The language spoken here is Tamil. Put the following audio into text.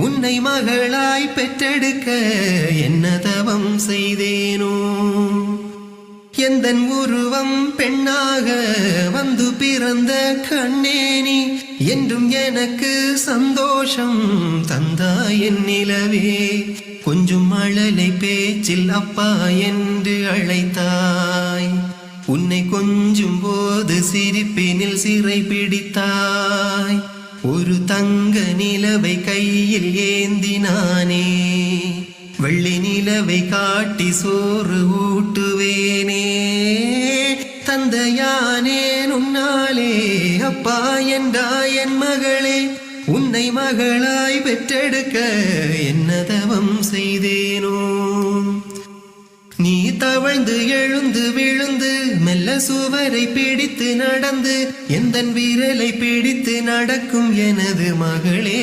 உன்னை மகளாய் பெற்றெடுக்க என்ன தவம் செய்தேனோ எந்தன் உருவம் பெண்ணாக வந்து பிறந்த கண்ணேனி என்றும் எனக்கு சந்தோஷம் தந்தாய் என் நிலவே கொஞ்சம் மழலை பேச்சில் அப்பா என்று அழைத்தாய் உன்னை கொஞ்சும் போது சிரிப்பினில் சிறை பிடித்தாய் ஒரு தங்க நிலவை கையில் ஏந்தினானே வெள்ளி நிலவை காட்டி சோறு ஊட்டுவேனே தந்தையானே உன்னாலே அப்பா என்றாய் என் மகளே உன்னை மகளாய் பெற்றெடுக்க என்ன தவம் செய்தேனோ நீ தவழ்ந்து எழுந்து விழுந்து மெல்ல சுவரை பிடித்து நடந்து எந்தன் விரலை பிடித்து நடக்கும் எனது மகளே